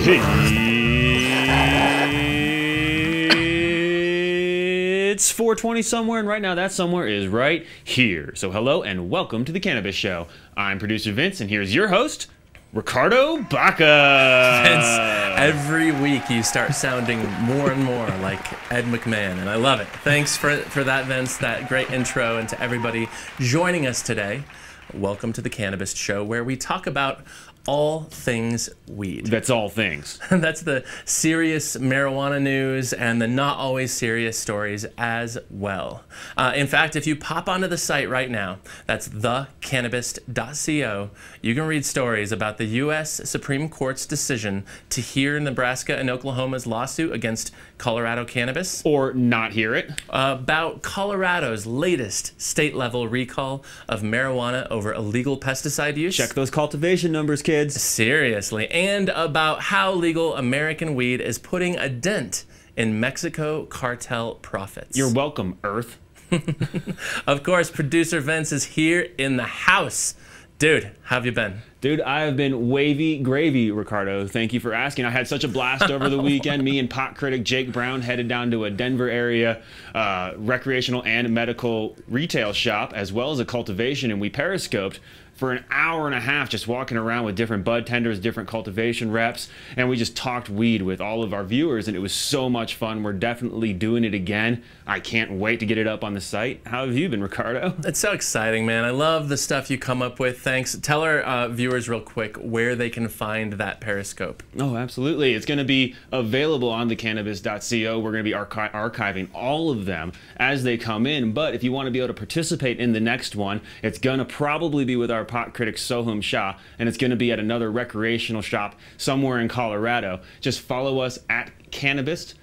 It's 4:20 somewhere, and right now that somewhere is right here. So hello and welcome to the Cannabis Show. I'm producer Vince, and here's your host, Ricardo Baca. Vince, every week you start sounding more and more like Ed McMahon, and I love it. Thanks for that, Vince, that great intro, and to everybody joining us today. Welcome to the Cannabist Show, where we talk about all things weed. That's all things. That's the serious marijuana news and the not always serious stories as well. In fact, if you pop onto the site right now, that's thecannabist.co, you can read stories about the U.S. Supreme Court's decision to hear Nebraska and Oklahoma's lawsuit against Colorado cannabis. Or not hear it. About Colorado's latest state-level recall of marijuana over illegal pesticide use. Check those cultivation numbers, kids. Seriously. And about how legal American weed is putting a dent in Mexico cartel profits. You're welcome, Earth. Of course, producer Vince is here in the house. Dude, how have you been? Dude, I have been wavy gravy, Ricardo. Thank you for asking. I had such a blast over the weekend. Me and pot critic Jake Brown headed down to a Denver area recreational and medical retail shop, as well as a cultivation, and we periscoped for an hour and a half, just walking around with different bud tenders, different cultivation reps, and we just talked weed with all of our viewers, and it was so much fun. We're definitely doing it again. I can't wait to get it up on the site. How have you been, Ricardo? It's so exciting, man. I love the stuff you come up with. Thanks. Tell our viewers real quick where they can find that periscope. Oh, absolutely. It's going to be available on thecannabist.co. We're going to be archiving all of them as they come in, but if you want to be able to participate in the next one, it's going to probably be with our pot critic Soham Shah, and it's going to be at another recreational shop somewhere in Colorado. Just follow us at Cannabist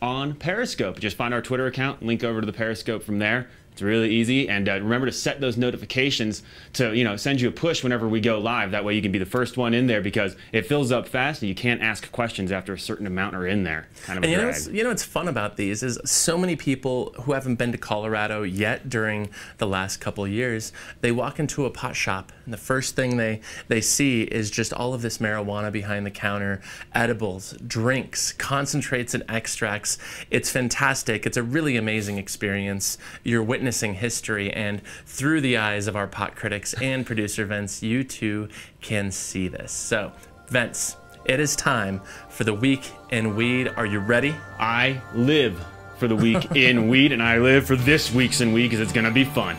on Periscope. Just find our Twitter account, link over to the Periscope from there. It's really easy, and remember to set those notifications to, you know, send you a push whenever we go live. That way you can be the first one in there, because it fills up fast and you can't ask questions after a certain amount are in there. Kind of a drag. You know what's fun about these is so many people who haven't been to Colorado yet during the last couple of years, they walk into a pot shop and the first thing they see is just all of this marijuana behind the counter, edibles, drinks, concentrates, and extracts. It's fantastic. It's a really amazing experience. You're witnessing history, and through the eyes of our pot critics and producer Vince, you too can see this. So, Vince, it is time for the Week in Weed. Are you ready? I live for the Week in Weed, and I live for this Week's in Weed because it's going to be fun.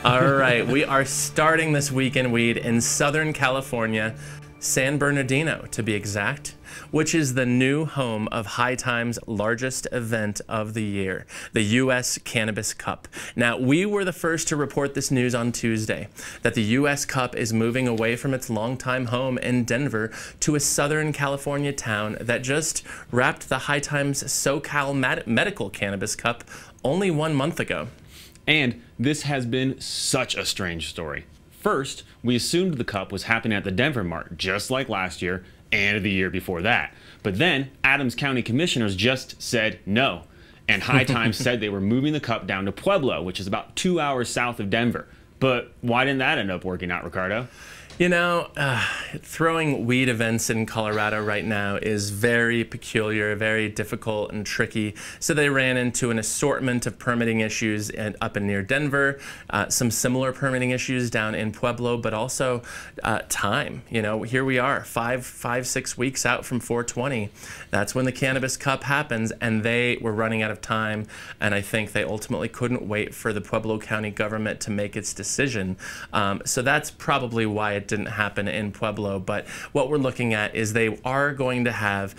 All right, we are starting this Week in Weed in Southern California, San Bernardino to be exact, which is the new home of High Time's largest event of the year, the U.S. Cannabis Cup. Now, we were the first to report this news on Tuesday, that the U.S. Cup is moving away from its longtime home in Denver to a Southern California town that just wrapped the High Time's SoCal Medical Cannabis Cup only 1 month ago. And this has been such a strange story. First, we assumed the cup was happening at the Denver Mart, just like last year and the year before that. But then Adams County commissioners just said no, and High Times said they were moving the cup down to Pueblo, which is about 2 hours south of Denver. But why didn't that end up working out, Ricardo? You know, throwing weed events in Colorado right now is very peculiar, very difficult and tricky. So they ran into an assortment of permitting issues up and near Denver, some similar permitting issues down in Pueblo, but also time. You know, here we are, 6 weeks out from 420. That's when the Cannabis Cup happens, and they were running out of time, and I think they ultimately couldn't wait for the Pueblo County government to make its decision. So that's probably why it didn't happen in Pueblo, but what we're looking at is they are going to have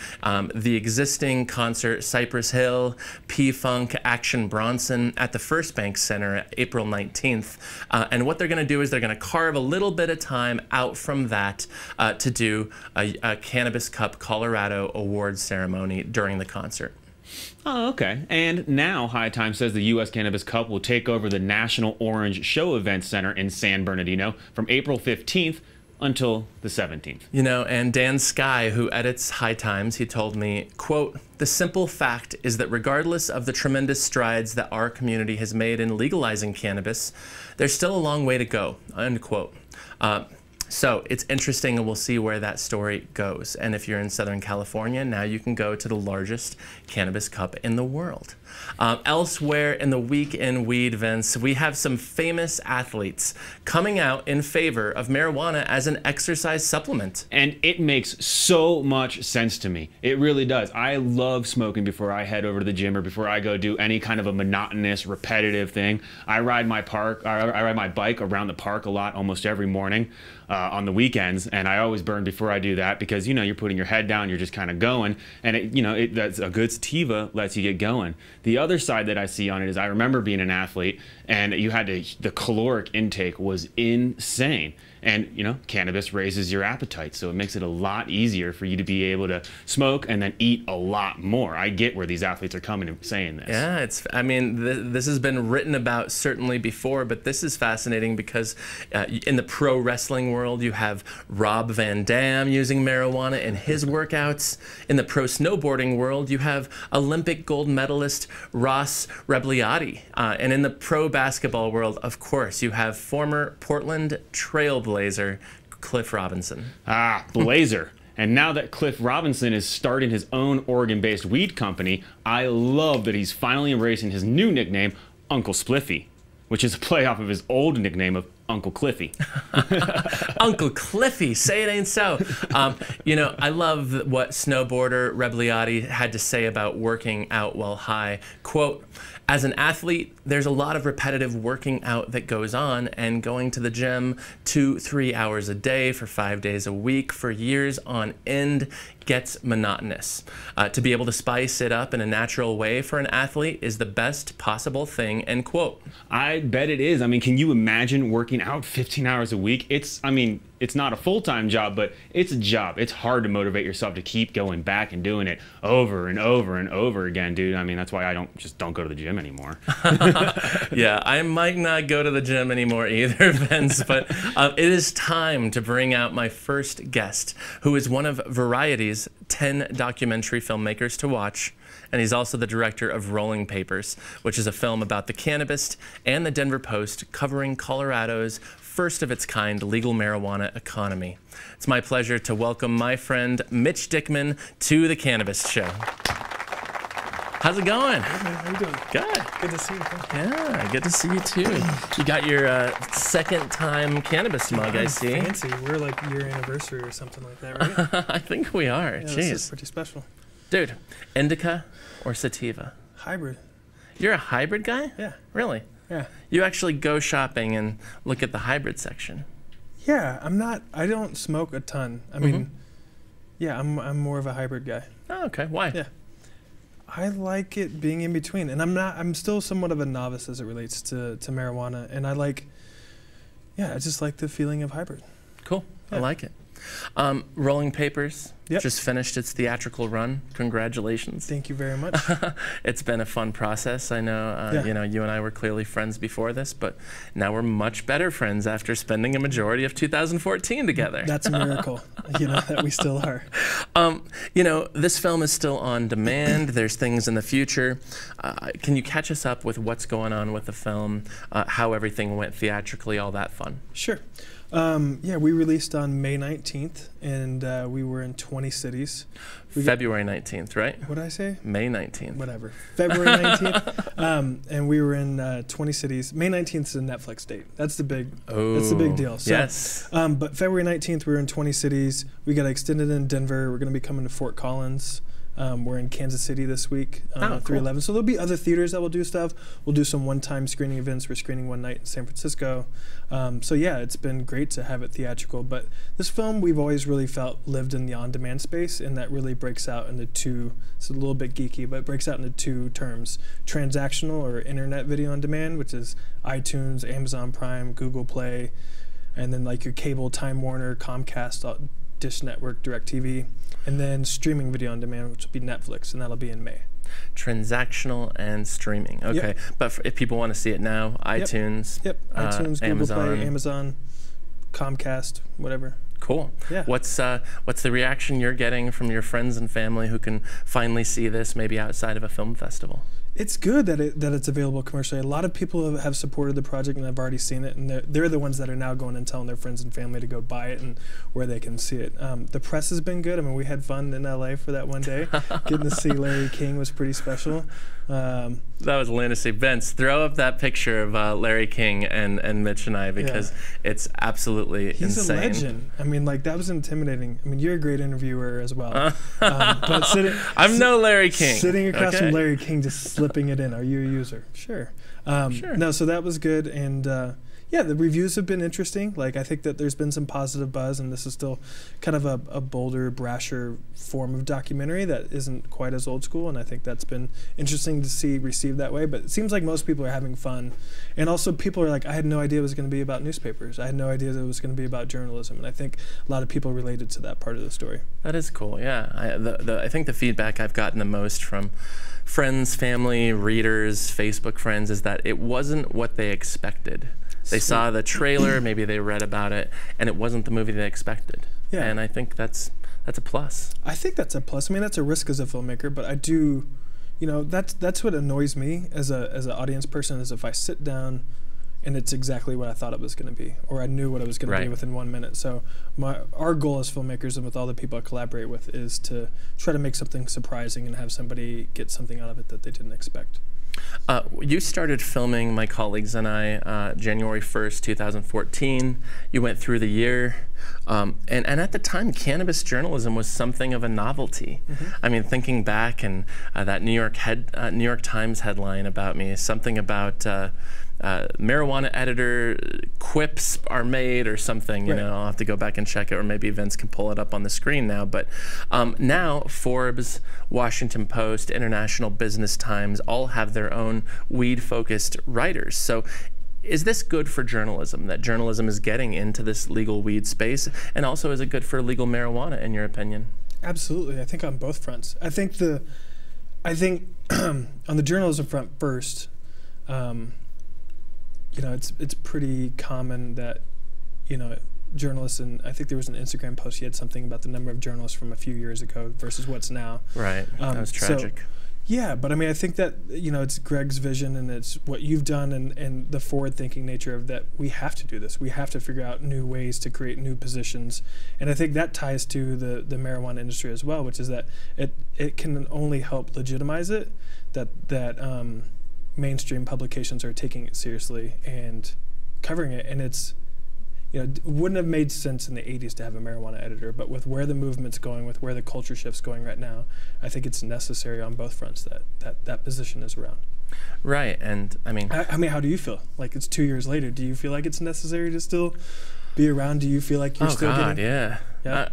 the existing concert Cypress Hill, P-Funk, Action Bronson at the First Bank Center April 19th. And what they're going to do is they're going to carve a little bit of time out from that to do a Cannabis Cup Colorado awards ceremony during the concert. Oh, okay. And now High Time says the U.S. Cannabis Cup will take over the National Orange Show Event Center in San Bernardino from April 15th until the 17th. You know, and Dan Skye, who edits High Times, he told me, quote, "The simple fact is that regardless of the tremendous strides that our community has made in legalizing cannabis, there's still a long way to go," unquote. So it's interesting, and we'll see where that story goes. And if you're in Southern California, now you can go to the largest cannabis cup in the world. Elsewhere in the Week in Weed, Vince, we have some famous athletes coming out in favor of marijuana as an exercise supplement. And it makes so much sense to me. It really does. I love smoking before I head over to the gym or before I go do any kind of a monotonous, repetitive thing. I ride my bike around the park a lot, almost every morning on the weekends, and I always burn before I do that because, you know, you're putting your head down, you're just kind of going, and that's a good sativa lets you get going. The other side that I see on it is I remember being an athlete, and the caloric intake was insane. And, you know, cannabis raises your appetite, so it makes it a lot easier for you to be able to smoke and then eat a lot more. I get where these athletes are coming and saying this. Yeah, I mean, this has been written about certainly before, but this is fascinating because in the pro wrestling world, you have Rob Van Dam using marijuana in his workouts. In the pro snowboarding world, you have Olympic gold medalist Ross Rebliati. And in the pro basketball world, of course, you have former Portland Trailblazer Cliff Robinson. Ah, Blazer. And now that Cliff Robinson is starting his own Oregon-based weed company, I love that he's finally embracing his new nickname, Uncle Spliffy, which is a play off of his old nickname of Uncle Cliffy. Uncle Cliffy, say it ain't so. You know, I love what snowboarder Rebliati had to say about working out while high. Quote, "As an athlete, there's a lot of repetitive working out that goes on, and going to the gym 2-3 hours a day for 5 days a week for years on end gets monotonous. To be able to spice it up in a natural way for an athlete is the best possible thing," end quote. I bet it is. I mean, can you imagine working out 15 hours a week? It's not a full-time job, but it's a job. It's hard to motivate yourself to keep going back and doing it over and over and over again, dude. I mean, that's why I don't go to the gym anymore. Yeah, I might not go to the gym anymore either, Vince, but it is time to bring out my first guest, who is one of Variety's 10 documentary filmmakers to watch. And he's also the director of Rolling Papers, which is a film about the Cannabist and the Denver Post covering Colorado's first of its kind legal marijuana economy. It's my pleasure to welcome my friend Mitch Dickman to the Cannabist Show. How's it going? Good, man. How you doing? Good. Good to see you. Yeah, good to see you too. You got your second time cannabis mug, I see. Fancy. We're like year anniversary or something like that, right? I think we are. Yeah, Jeez. this is pretty special. Dude, indica or sativa? Hybrid. You're a hybrid guy? Yeah. Really? Yeah. You actually go shopping and look at the hybrid section. Yeah, I don't smoke a ton. I mean, yeah, I'm more of a hybrid guy. Oh, okay. Why? Yeah. I like it being in between, and I'm still somewhat of a novice as it relates to marijuana, and I just like the feeling of hybrid. Cool. Yeah. I like it. Rolling Papers Yep. just finished its theatrical run. Congratulations. Thank you very much. It's been a fun process. I know, Yeah. you know, you and I were clearly friends before this, but now we're much better friends after spending a majority of 2014 together. That's a miracle, that we still are. You know, this film is still on demand. There's things in the future. Can you catch us up with what's going on with the film, how everything went theatrically, all that fun? Sure. Yeah, we released on May 19th, and we were in 20 cities. February 19th, right? What did I say? May 19th. Whatever. February 19th. And we were in 20 cities. May 19th is a Netflix date. That's the big deal. So, yes. But February 19th, we were in 20 cities. We got extended in Denver. We're going to be coming to Fort Collins. We're in Kansas City this week, 3/11. So there'll be other theaters that will do stuff. We'll do some one-time screening events. We're screening one night in San Francisco. So yeah, it's been great to have it theatrical. But this film, we've always really felt lived in the on-demand space, and that really breaks out into two. It's a little bit geeky, but it breaks out into two terms: transactional or internet video on demand, which is iTunes, Amazon Prime, Google Play, and then like your cable, Time Warner, Comcast, Dish Network, DirecTV, and then streaming video on demand, which will be Netflix, and that'll be in May. Transactional and streaming. Okay, Yep. But if people want to see it now, iTunes, Yep, iTunes, Google Amazon. Play, Amazon, Comcast, whatever. Cool. Yeah. What's the reaction you're getting from your friends and family who can finally see this maybe outside of a film festival? It's good that it's available commercially. A lot of people have supported the project and have already seen it, and they're the ones that are now going and telling their friends and family to go buy it and where they can see it. The press has been good. I mean, we had fun in LA for that one day. Getting to see Larry King was pretty special. That was lunacy. Vince, throw up that picture of Larry King and Mitch and I, because it's absolutely insane. He's a legend. I mean, like, that was intimidating. I mean, you're a great interviewer as well. But I'm no Larry King. Sitting across from Larry King, just slipping it in. Are you a user? Sure. Sure. No, so that was good. And yeah, the reviews have been interesting. Like, I think that there's been some positive buzz, and this is still kind of a bolder, brasher form of documentary that isn't quite as old school, and I think that's been interesting to see received that way. But it seems like most people are having fun. And also people are like, I had no idea it was going to be about newspapers. I had no idea that it was going to be about journalism. And I think a lot of people related to that part of the story. That is cool, yeah. I think the feedback I've gotten the most from friends, family, readers, Facebook friends is that it wasn't what they expected. They saw the trailer, maybe they read about it, and it wasn't the movie they expected. Yeah. And I think that's a plus. I think that's a plus. I mean, that's a risk as a filmmaker, but I do, you know, that's what annoys me as an audience person, is if I sit down and it's exactly what I thought it was going to be, or I knew what it was going to be within 1 minute. So our goal as filmmakers and with all the people I collaborate with is to try to make something surprising and have somebody get something out of it that they didn't expect. You started filming, my colleagues and I, January 1st, 2014. You went through the year. And at the time, cannabis journalism was something of a novelty. I mean, thinking back, and that New York Times headline about me, something about marijuana editor quips are made or something, you know, I'll have to go back and check it, or maybe Vince can pull it up on the screen now. But now Forbes, Washington Post, International Business Times all have their own weed-focused writers. So is this good for journalism, that journalism is getting into this legal weed space? And also, is it good for legal marijuana, in your opinion? Absolutely. I think on both fronts. I think on the journalism front first, you know, it's pretty common that, you know, journalists, and I think there was an Instagram post, you had something about the number of journalists from a few years ago versus what's now. Right. That was tragic. So, yeah, but I mean, I think that, you know, it's Greg's vision and it's what you've done, and the forward-thinking nature of that. We have to do this. We have to figure out new ways to create new positions. And I think that ties to the marijuana industry as well, which is that it can only help legitimize it, that mainstream publications are taking it seriously and covering it. And it's, you know, it wouldn't have made sense in the 80s to have a marijuana editor, but with where the movement's going, with where the culture shift's going right now, I think it's necessary on both fronts that position is around. Right, and I mean, how do you feel? Like, it's 2 years later. Do you feel like it's necessary to still be around? Do you feel like you're still getting? Yeah.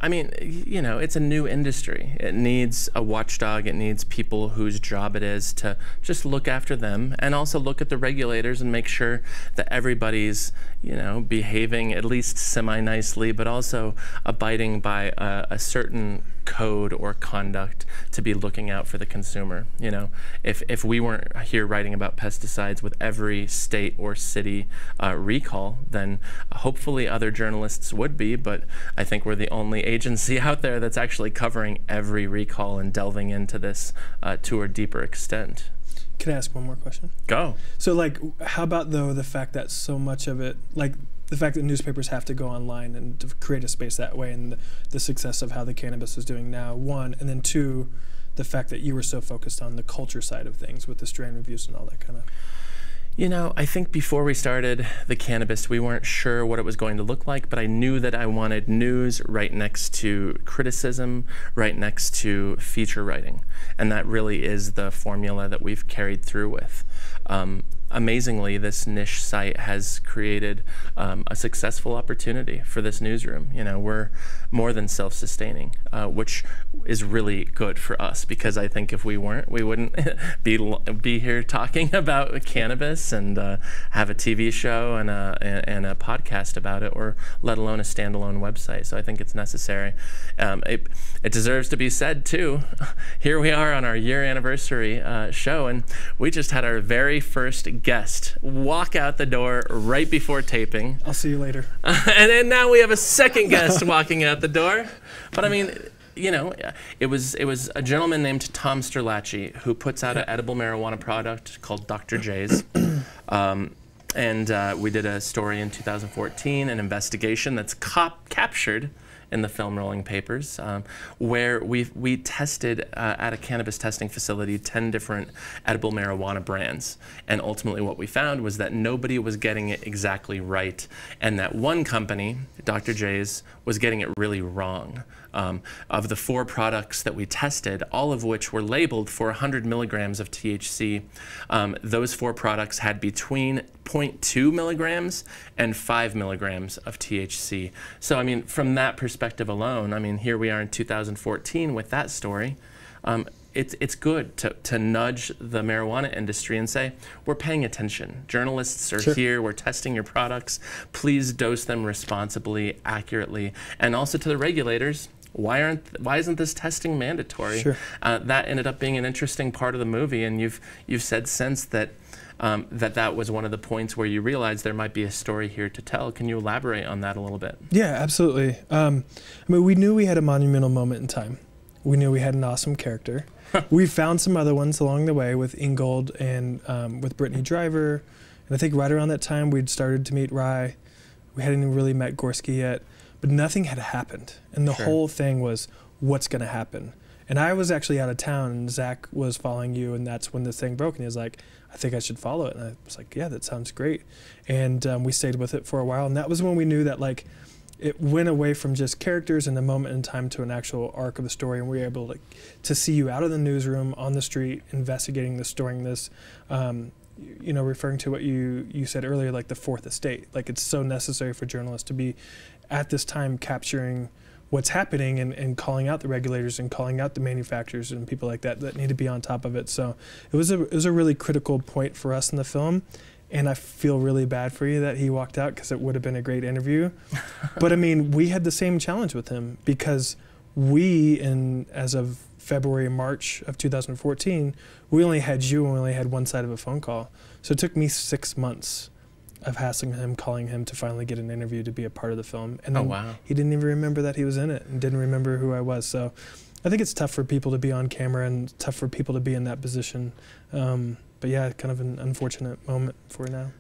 I mean, you know, it's a new industry. It needs a watchdog. It needs people whose job it is to just look after them, and also look at the regulators and make sure that everybody's, you know, behaving at least semi-nicely, but also abiding by a certain code or conduct to be looking out for the consumer. You know, if we weren't here writing about pesticides with every state or city recall, then hopefully other journalists would be, but I think we're the only agency out there that's actually covering every recall and delving into this to a deeper extent. Can I ask one more question? Go. So, like, how about, though, the fact that so much of it, like, the fact that newspapers have to go online and to create a space that way, and the success of how the cannabis is doing now, one, and then two, the fact that you were so focused on the culture side of things with the strain reviews and all that kind of... You know, I think before we started the Cannabist, we weren't sure what it was going to look like, but I knew that I wanted news right next to criticism, right next to feature writing. And that really is the formula that we've carried through with. Amazingly, this niche site has created a successful opportunity for this newsroom. You know, we're more than self-sustaining, which is really good for us, because I think if we weren't, we wouldn't be here talking about cannabis and have a TV show and a podcast about it, or let alone a standalone website. So I think it's necessary. It deserves to be said too. Here we are on our year anniversary show, and we just had our very first guest walk out the door right before taping. I'll see you later. And then now we have a second guest walking out the door. But I mean, you know, it was a gentleman named Tom Sterlacci who puts out an edible marijuana product called Dr. J's. And we did a story in 2014, an investigation that's captured in the film rolling papers, where we tested at a cannabis testing facility 10 different edible marijuana brands. And ultimately what we found was that nobody was getting it exactly right, and that one company, Dr. J's, was getting it really wrong. Of the 4 products that we tested, all of which were labeled for 100 milligrams of THC, those 4 products had between 0.2 milligrams and 5 milligrams of THC. So, I mean, from that perspective alone, I mean, here we are in 2014 with that story. It's good to nudge the marijuana industry and say, we're paying attention. Journalists are here, we're testing your products. Please dose them responsibly, accurately. And also to the regulators, why isn't this testing mandatory? That ended up being an interesting part of the movie, and you've said since that that was one of the points where you realized there might be a story here to tell. Can you elaborate on that a little bit? Yeah, absolutely. I mean, we knew we had a monumental moment in time. We knew we had an awesome character. We found some other ones along the way with Ingold and with Brittany Driver. And I think right around that time we'd started to meet Rye. We hadn't even really met Gorski yet, but nothing had happened. And the whole thing was, what's going to happen? And I was actually out of town, and Zach was following you, and that's when this thing broke. And he was like, I think I should follow it. And I was like, yeah, that sounds great. And we stayed with it for a while. And that was when we knew that, like, it went away from just characters in the moment in time to an actual arc of the story, and we were able to see you out of the newsroom, on the street, investigating this, storing this, you know, referring to what you said earlier, like the fourth estate. Like, it's so necessary for journalists to be at this time capturing what's happening and calling out the regulators and calling out the manufacturers and people like that need to be on top of it. So it was a really critical point for us in the film. And I feel really bad for you that he walked out, because it would have been a great interview. But I mean, we had the same challenge with him, because as of February, March of 2014, we only had you, and we only had one side of a phone call. So it took me 6 months of hassling him, calling him to finally get an interview to be a part of the film. And then he didn't even remember that he was in it, and didn't remember who I was. So I think it's tough for people to be on camera, and tough for people to be in that position. But yeah, kind of an unfortunate moment for now.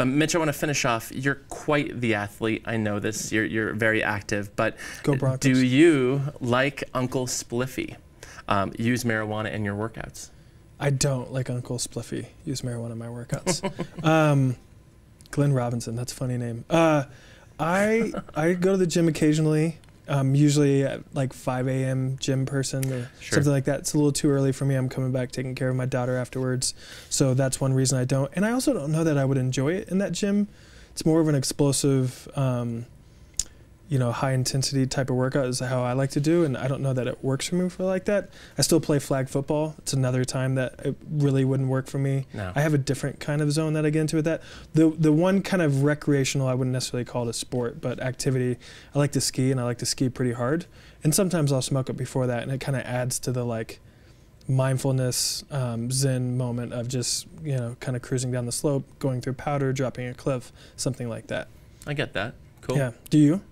Mitch, I want to finish off. You're quite the athlete. I know this. You're very active. But Go Broncos. Do you, like Uncle Spliffy, use marijuana in your workouts? I don't, like Uncle Spliffy, use marijuana in my workouts. Glenn Robinson, that's a funny name. I go to the gym occasionally. Usually at like 5 a.m. gym person or something like that. It's a little too early for me. I'm coming back taking care of my daughter afterwards. So that's one reason I don't. And I also don't know that I would enjoy it in that gym. It's more of an explosive, you know, high intensity type of workout is how I like to do. And I don't know that it works for me for like that. I still play flag football. It's another time that it really wouldn't work for me. No. I have a different kind of zone that I get into with that. The one kind of recreational, I wouldn't necessarily call it a sport, but activity, I like to ski, and I like to ski pretty hard. And sometimes I'll smoke it before that, and it kind of adds to the like mindfulness, zen moment of just, you know, kind of cruising down the slope, going through powder, dropping a cliff, something like that. I get that. Cool. Yeah. Do you?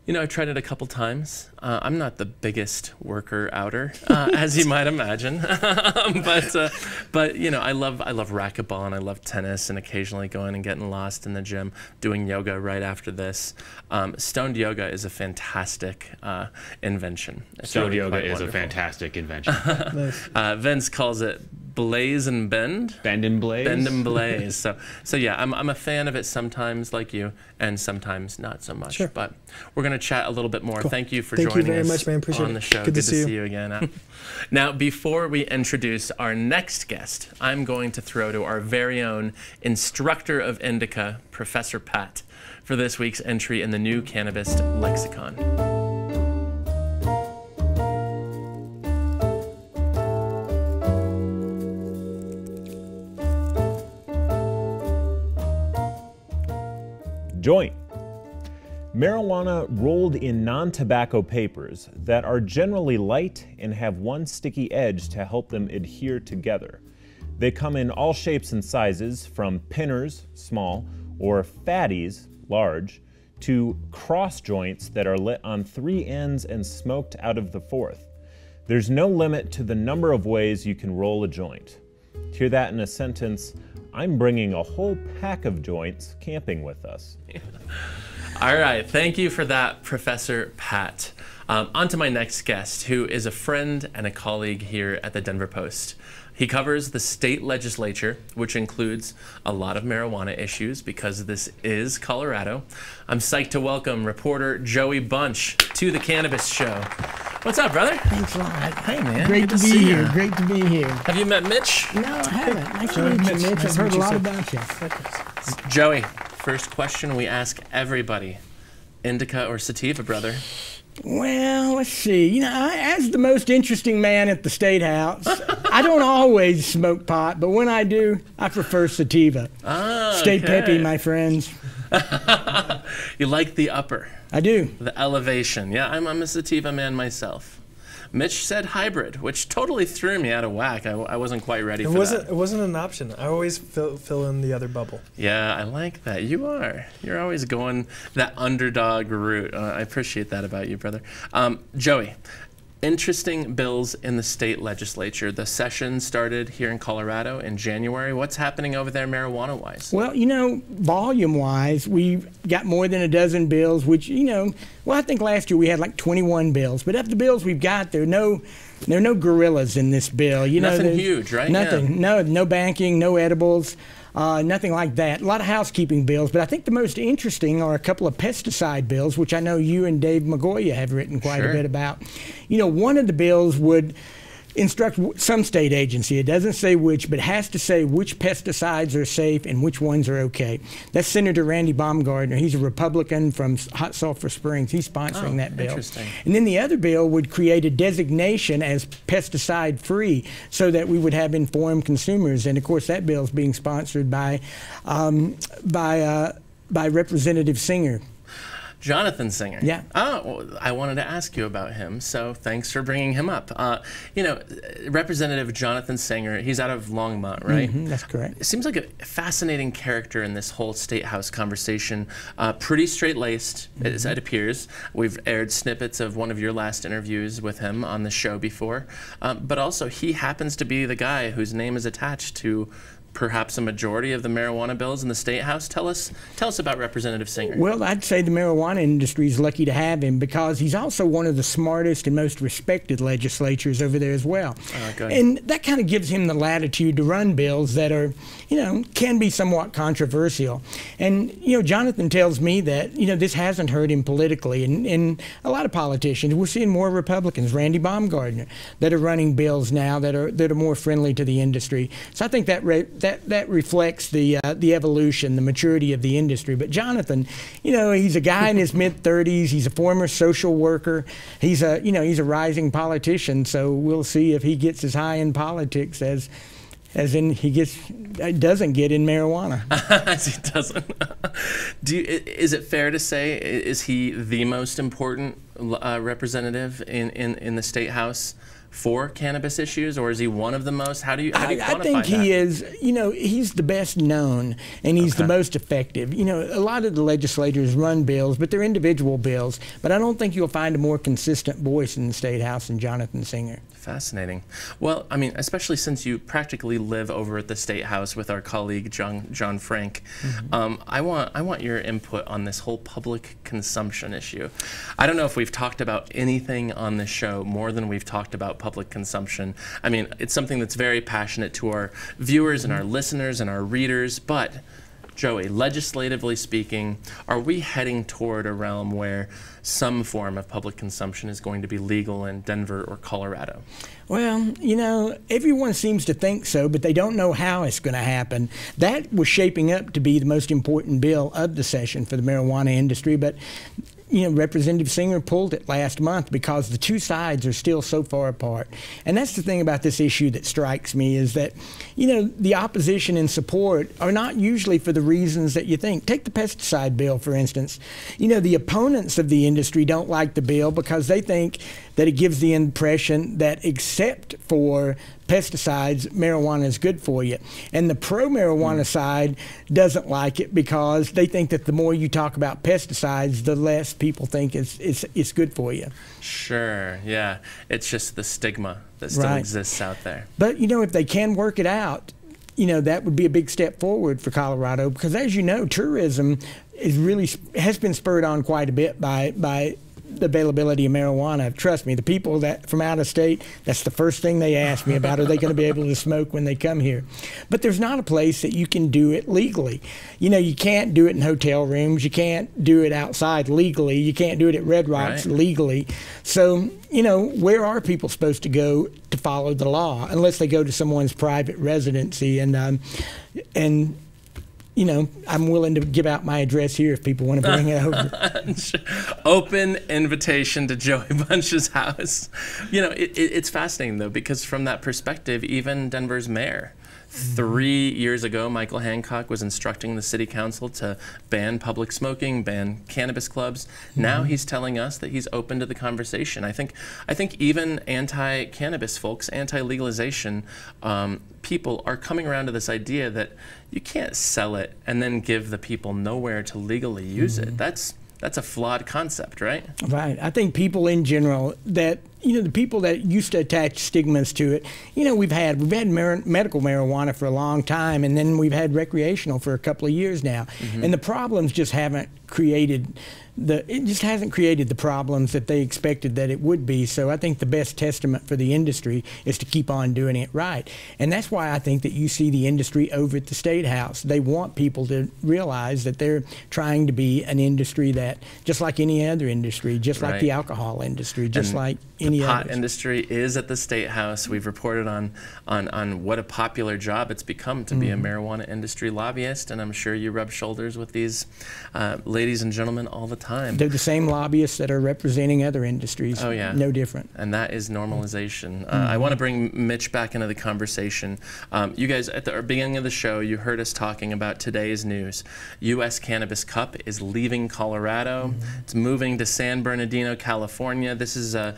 You know, I've tried it a couple times. I'm not the biggest worker-outer, as you might imagine, but you know, I love racquetball, and I love tennis, and occasionally going and getting lost in the gym, doing yoga right after this. Stoned yoga is a fantastic invention. Stoned yoga is a fantastic invention. Nice. Vince calls it blaze and bend. Bend and blaze. Bend and blaze. So yeah, I'm a fan of it sometimes, like you, and sometimes not so much. Sure. But we're going to chat a little bit more. Cool. Thank you for joining us very much, man. Appreciate on the show. Good to see you again. Now, before we introduce our next guest, I'm going to throw to our very own instructor of indica, Professor Pat, for this week's entry in the new Cannabist Lexicon. Joint. Marijuana rolled in non-tobacco papers that are generally light and have one sticky edge to help them adhere together. They come in all shapes and sizes, from pinners, small, or fatties, large, to cross joints that are lit on 3 ends and smoked out of the 4th. There's no limit to the number of ways you can roll a joint. To hear that in a sentence, I'm bringing a whole pack of joints camping with us. All right, thank you for that, Professor Pat. On to my next guest, who is a friend and a colleague here at the Denver Post. He covers the state legislature, which includes a lot of marijuana issues because this is Colorado. I'm psyched to welcome reporter Joey Bunch to the Cannabis Show. What's up, brother? Thanks a lot. Hey, man. Great to be here. Great to be here. Have you met Mitch? No, I haven't. Nice to meet you, Mitch. I've heard a lot about you. Joey, first question we ask everybody. Indica or sativa, brother? Well, let's see. You know, as the most interesting man at the State House, I don't always smoke pot, but when I do, I prefer sativa. Stay peppy, my friends. You like the upper? I do. The elevation. Yeah, I'm a sativa man myself. Mitch said hybrid, which totally threw me out of whack. I wasn't quite ready for that. It wasn't an option. I always fill in the other bubble. Yeah, I like that. You are. You're always going that underdog route. I appreciate that about you, brother. Joey, interesting bills in the state legislature. The session started here in Colorado in January. What's happening over there marijuana-wise? Well, you know, volume-wise, we've got more than a dozen bills, which, you know, well, I think last year we had like 21 bills. But of the bills we've got, there are no gorillas in this bill. You know, nothing huge, right? Nothing. Yeah. No banking, no edibles. Nothing like that. A lot of housekeeping bills, but I think the most interesting are a couple of pesticide bills, which I know you and Dave Magoya have written quite a bit about. You know, one of the bills would instruct some state agency, it doesn't say which, but has to say which pesticides are safe and which ones are okay. That's Senator Randy Baumgardner. He's a Republican from Hot Sulphur Springs. He's sponsoring that bill. Interesting. And then the other bill would create a designation as pesticide-free so that we would have informed consumers. And of course, that bill is being sponsored by Representative Singer. Jonathan Singer. Yeah. Oh, well, I wanted to ask you about him, so thanks for bringing him up. You know, Representative Jonathan Singer, he's out of Longmont, right? Mm-hmm, that's correct. It seems like a fascinating character in this whole State House conversation. Pretty straight-laced, it appears. We've aired snippets of one of your last interviews with him on the show before. But also, he happens to be the guy whose name is attached to perhaps a majority of the marijuana bills in the State House. Tell us about Representative Singer. Well, I'd say the marijuana industry is lucky to have him because he's also one of the smartest and most respected legislators over there as well. And that kind of gives him the latitude to run bills that are, you know, can be somewhat controversial. And, you know, Jonathan tells me that, you know, this hasn't hurt him politically. And a lot of politicians, we're seeing more Republicans, Randy Baumgardner, that are running bills now that are more friendly to the industry. So I think that reflects the evolution, the maturity of the industry. But Jonathan, you know, he's a guy in his mid-30s. He's a former social worker. He's a rising politician. So we'll see if he gets as high in politics as in doesn't get in marijuana. As he doesn't. Is it fair to say, is he the most important representative in the State House for cannabis issues, or is he one of the most? How do you quantify that? I think he is, you know, he's the best known and he's the most effective. You know, a lot of the legislators run bills, but they're individual bills. But I don't think you'll find a more consistent voice in the State House than Jonathan Singer. Fascinating. Well, I mean, especially since you practically live over at the State House with our colleague John Frank, I want your input on this whole public consumption issue. I don't know if we've talked about anything on this show more than we've talked about public consumption. I mean, it's something that's very passionate to our viewers and our listeners and our readers, but Joey, legislatively speaking, are we heading toward a realm where some form of public consumption is going to be legal in Denver or Colorado? Well, you know, everyone seems to think so, but they don't know how it's going to happen. That was shaping up to be the most important bill of the session for the marijuana industry, but you know, Representative Singer pulled it last month because the two sides are still so far apart. And that's the thing about this issue that strikes me is that, you know, the opposition and support are not usually for the reasons that you think. Take the pesticide bill, for instance. You know, the opponents of the industry don't like the bill because they think that it gives the impression that except for pesticides, marijuana is good for you. And the pro-marijuana side doesn't like it because they think that the more you talk about pesticides, the less people think it's good for you. Sure, yeah. It's just the stigma that still exists out there. But, you know, if they can work it out, you know, that would be a big step forward for Colorado because, as you know, tourism has been spurred on quite a bit by the availability of marijuana. Trust me, the people that from out of state, that's the first thing they ask me about. Are they going to be able to smoke when they come here? But there's not a place that you can do it legally. You know, you can't do it in hotel rooms. You can't do it outside legally. You can't do it at Red Rocks legally. So, you know, where are people supposed to go to follow the law unless they go to someone's private residency? And you know, I'm willing to give out my address here if people want to bring it over. Open invitation to Joey Bunch's house. You know, it's fascinating, though, because from that perspective, even Denver's mayor, 3 years ago, Michael Hancock was instructing the city council to ban public smoking, ban cannabis clubs. Now he's telling us that he's open to the conversation. I think even anti-cannabis folks, anti-legalization people are coming around to this idea that you can't sell it and then give the people nowhere to legally use it. That's a flawed concept, right? Right. I think people in general that, you know, the people that used to attach stigmas to it, you know, we've had medical marijuana for a long time, and then we've had recreational for a couple of years now. And the problems just haven't created it just hasn't created the problems that they expected that it would be. So I think the best testament for the industry is to keep on doing it right. And that's why I think that you see the industry over at the State House. They want people to realize that they're trying to be an industry that, just like any other industry, just like the alcohol industry, just like any other. The pot industry is at the State House. We've reported on what a popular job it's become to be a marijuana industry lobbyist, and I'm sure you rub shoulders with these ladies and gentlemen all the time. They're the same lobbyists that are representing other industries. Oh, yeah. No different. And that is normalization. I want to bring Mitch back into the conversation. You guys, at the beginning of the show, you heard us talking about today's news. U.S. Cannabis Cup is leaving Colorado. It's moving to San Bernardino, California. This is the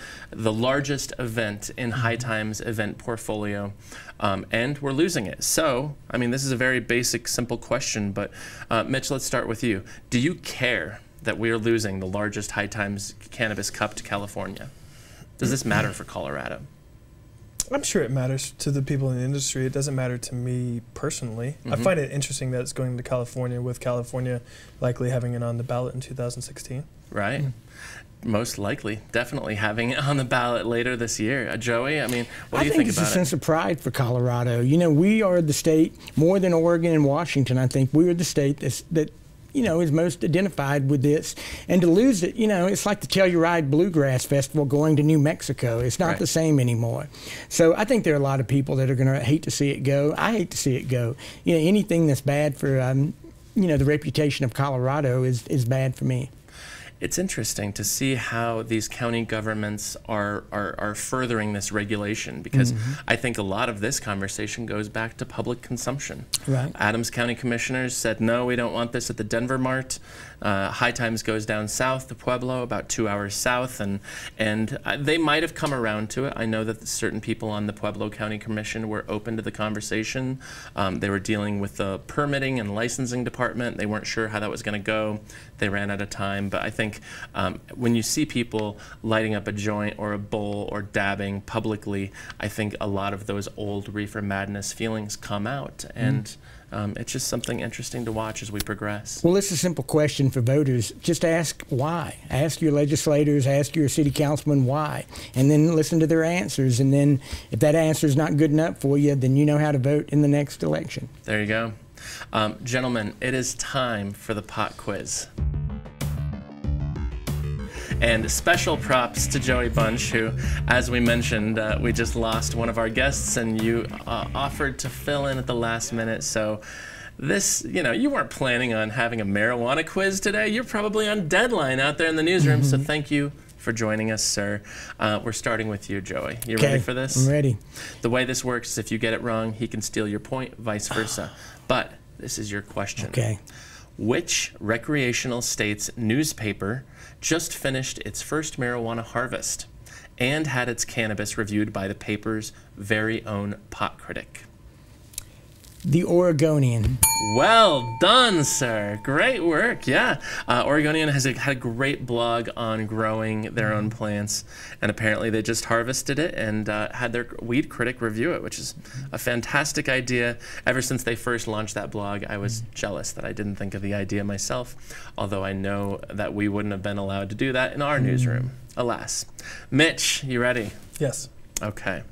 largest event in High Times event portfolio. And we're losing it. So, I mean, this is a very basic, simple question, but Mitch, let's start with you. Do you care that we are losing the largest High Times Cannabis Cup to California? Does this matter for Colorado? I'm sure it matters to the people in the industry. It doesn't matter to me personally. I find it interesting that it's going to California, with California likely having it on the ballot in 2016. Right. Most likely, definitely having it on the ballot later this year. Joey, I mean, what do you think about it? I think it's a sense of pride for Colorado. You know, we are the state, more than Oregon and Washington, I think, we are the state that you know, is most identified with this. And to lose it, you know, it's like the Telluride Bluegrass Festival going to New Mexico. It's not the same anymore. So I think there are a lot of people that are going to hate to see it go. I hate to see it go. You know, anything that's bad for, you know, the reputation of Colorado is bad for me. It's interesting to see how these county governments are furthering this regulation, because I think a lot of this conversation goes back to public consumption. Right. Adams County commissioners said, no, we don't want this at the Denver Mart. High Times goes down south to Pueblo, about 2 hours south, and they might have come around to it. I know that certain people on the Pueblo County Commission were open to the conversation. They were dealing with the permitting and licensing department. They weren't sure how that was going to go. They ran out of time. But I think when you see people lighting up a joint or a bowl or dabbing publicly, I think a lot of those old reefer madness feelings come out. And it's just something interesting to watch as we progress. Well, it's a simple question for voters. Just ask why. Ask your legislators, ask your city councilman why, and then listen to their answers. And then if that answer is not good enough for you, then you know how to vote in the next election. There you go. Gentlemen, it is time for the pot quiz. And special props to Joey Bunch, who, as we mentioned, we just lost one of our guests, and you offered to fill in at the last minute. So this, you know, you weren't planning on having a marijuana quiz today. You're probably on deadline out there in the newsroom. So thank you for joining us, sir. We're starting with you, Joey. You ready for this? I'm ready. The way this works is if you get it wrong, he can steal your point, vice versa. But this is your question. Okay. Which recreational state's newspaper just finished its first marijuana harvest? and had its cannabis reviewed by the paper's very own pot critic? The Oregonian. Well done, sir. Great work. Yeah. Oregonian has had a great blog on growing their own plants, and apparently they just harvested it and had their weed critic review it, which is a fantastic idea. Ever since they first launched that blog, I was jealous that I didn't think of the idea myself, although I know that we wouldn't have been allowed to do that in our newsroom, alas. Mitch, you ready? Yes. Okay.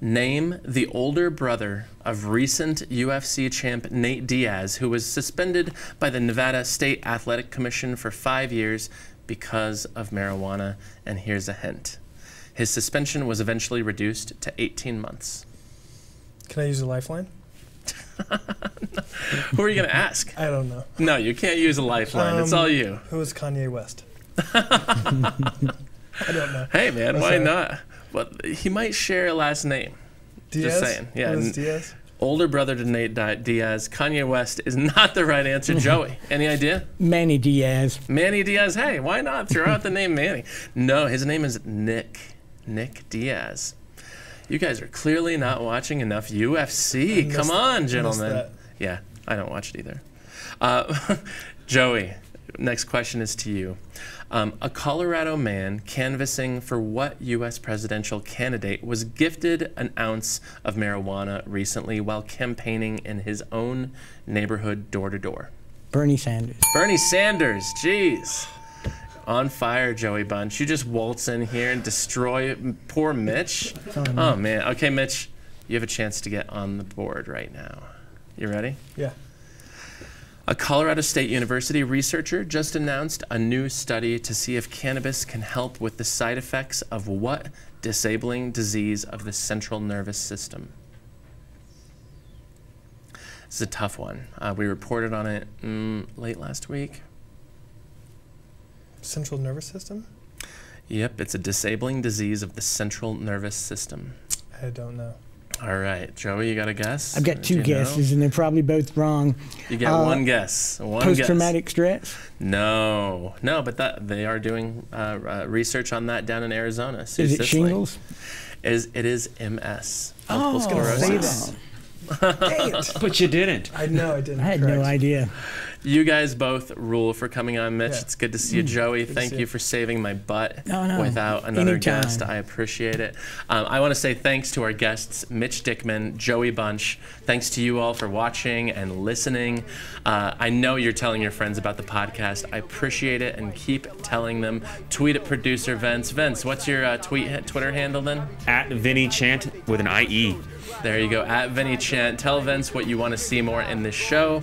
Name the older brother of recent UFC champ Nate Diaz, who was suspended by the Nevada State Athletic Commission for 5 years because of marijuana. And here's a hint. His suspension was eventually reduced to 18 months. Can I use a lifeline? Who are you going to ask? I don't know. No, you can't use a lifeline. It's all you. Who is Kanye West? I don't know. Hey, man, why not? Well, he might share a last name. Diaz? Just saying. Yeah. Who is Diaz? Older brother to Nate Diaz. Kanye West is not the right answer. Joey, any idea? Manny Diaz. Manny Diaz. Hey, why not throw out the name Manny? No, his name is Nick. Nick Diaz. You guys are clearly not watching enough UFC. Come on, gentlemen. Yeah, I don't watch it either. Joey, next question is to you. A Colorado man canvassing for what U.S. presidential candidate was gifted an ounce of marijuana recently while campaigning in his own neighborhood door-to-door? Bernie Sanders. Bernie Sanders, jeez. On fire, Joey Bunch. You just waltz in here and destroy poor Mitch. Oh, man. Okay, Mitch, you have a chance to get on the board right now. You ready? Yeah. A Colorado State University researcher just announced a new study to see if cannabis can help with the side effects of what disabling disease of the central nervous system? This is a tough one. We reported on it late last week. Central nervous system? Yep, it's a disabling disease of the central nervous system. I don't know. All right, Joey, you got a guess? I've got two guesses, and they're probably both wrong. You get one guess. Post-traumatic stress? No, but they are doing research on that down in Arizona. Is it shingles? It is MS, multiple sclerosis. Dang it. But you didn't. I know I didn't. I had no idea. You guys both rule for coming on, Mitch. Yeah. It's good to see you, Joey. Thank you for saving my butt without another guest. I appreciate it. I want to say thanks to our guests, Mitch Dickman, Joey Bunch. Thanks to you all for watching and listening. I know you're telling your friends about the podcast. I appreciate it, and keep telling them. Tweet at producer Vince. Vince, what's your Twitter handle then? At Vinny Chant with an IE. There you go, at Vinny Chant. Tell Vince what you want to see more in this show.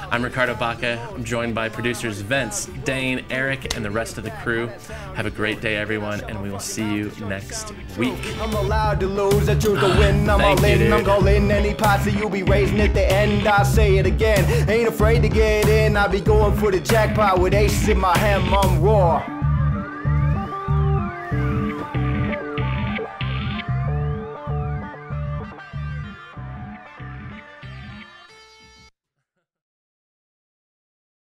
I'm Ricardo Baca. I'm joined by producers Vince, Dane, Eric, and the rest of the crew. Have a great day, everyone, and we will see you next week. I'm allowed to lose, I choose to win. I'm all in, I'm calling any posse you'll be raising at the end. I say it again, ain't afraid to get in. I'll be going for the jackpot with aces in my hand, I'm raw.